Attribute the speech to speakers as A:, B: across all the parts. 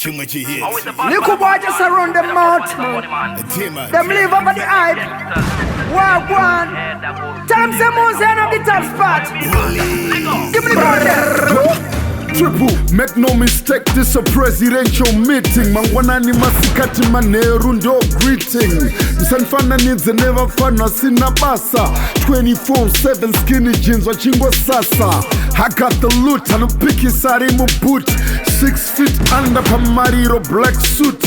A: Little boy just around the mouth.
B: Tman.
A: Them live over the hype. Walk one. Tell them some more side of the top spot. Give me the gun there.
C: Triple, make no mistake, this a presidential meeting. Mangwana ni masikati maneru ndo greeting. Msanfana needs and never fana sina basa. 24/7 skinny jeans wachingwa sasa. I got the loot and a picky sari mu boot. 6 feet under pamariro black suit.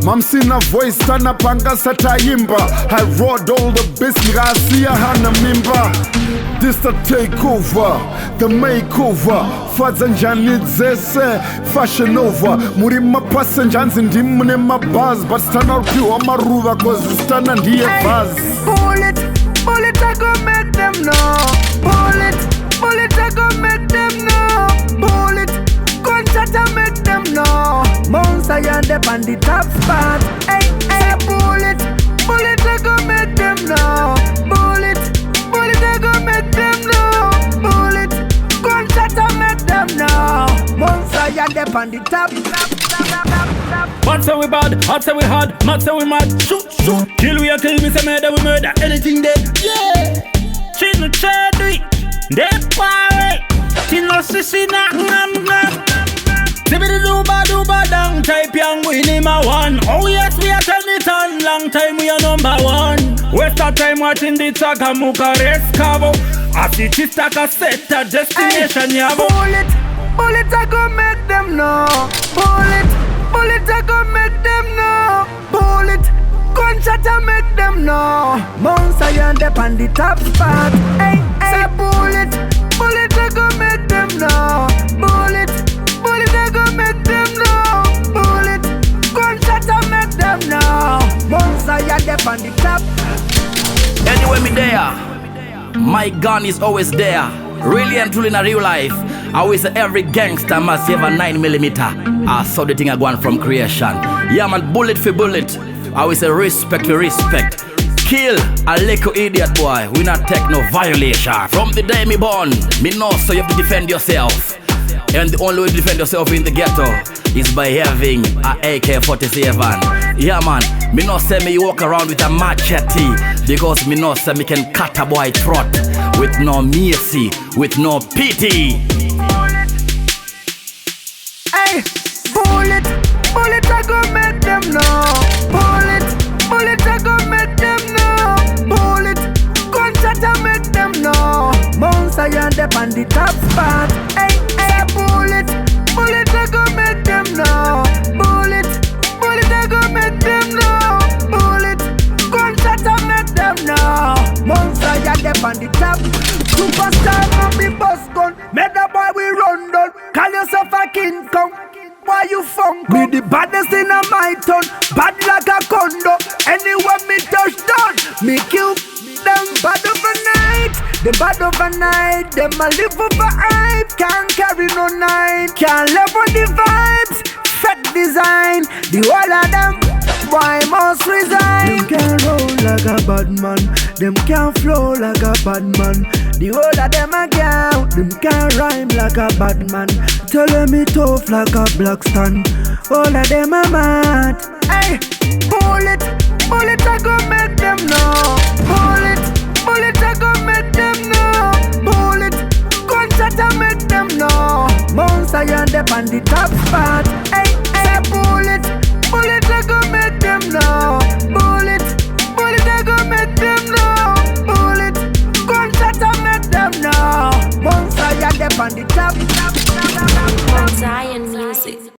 C: Mam sina voice tana panga satayimba. I rode all the best ngasiya hana mimba. This the takeover, the makeover. Faza njani zese, fashion over. Murima passengers in dimune ma buzz. But stand out pure maruva cause you stand and hear buzz.
A: Bullet, bullet I go make them know. Bullet, bullet I go make them know. Bullet, gunshot I make them know. Monster and up on the top spot. Hey, hey, bullet, bullet I go make them know. Bullet, bullet I go make them know. Bullet, gunshot I make them know. Monster and up on the top.
D: Hot say we bad, hot say we hard, mad say we mad. Shoot, shoot, kill we a kill, me say murder we murder. Anything dead, yeah. Cheat no try do it, dead party. Till no sissy na ngam. Tibbity do bad down type young we name a one. Oh yes we a turn it on, long time we a number one. Waste our time watching the Takamuka race cover. As it is taka set a destination yabo.
A: Bullet, bullet I go make them know. Bullet, bullet I go make them know. Bullet, gunshot I make them know. Monster and up on the top spot. Hey, hey, bullet, bullet I go make them know. Bullet, bullet I go make them know. Bullet, gunshot I make them know. Monster and up on the top.
E: Anyway me there, my gun is always there. Really and truly in a real life, I always say every gangster must have a 9mm. I saw the thing I want from creation. Yeah man, bullet for bullet. I always say respect for respect. Kill a little idiot boy, we not take no violation. From the day me born, me know so you have to defend yourself. And the only way to defend yourself in the ghetto is by having a AK-47. Yeah man, me no say me walk around with a machete, because me no say me can cut a boy throat with no mercy, with no pity.
A: Hey, bullet, bullet I go make them know. Bullet, bullet I go make them know. Bullet, gunshot I make them know. Monster and up on the top spot. Hey, hey, bullet, bullet I go make them know. Bullet, bullet I go make them know. Bullet, gunshot I make them know. Monster and up on the top. Superstar from the bus gun. Make the boy we run down. Call yourself a King Kong. Why you funk? Me the baddest in a my town. Bad like a condo. Anywhere me touch down, me kill them bad overnight. The bad overnight. Them a live over hype. Can't carry no night. Can't live on the vibes. Set design. The whole of them, why must resign? Them can't roll like a bad man. Them can't flow like a bad man. The whole of them a girl. Them can't rhyme like a bad man. Tell them it tough like a black stand. All of them a mad. Hey, bullet, bullet I go make them know. Bullet, bullet I go make them know. Bullet, gunshot I make them know. Monster and up on the top spot. Hey, hey, bullet, bullet I go make them know. Bullet, bullet I go make them know. Bullet, gunshot I make them know. Monster and up on the top.
F: Zion music.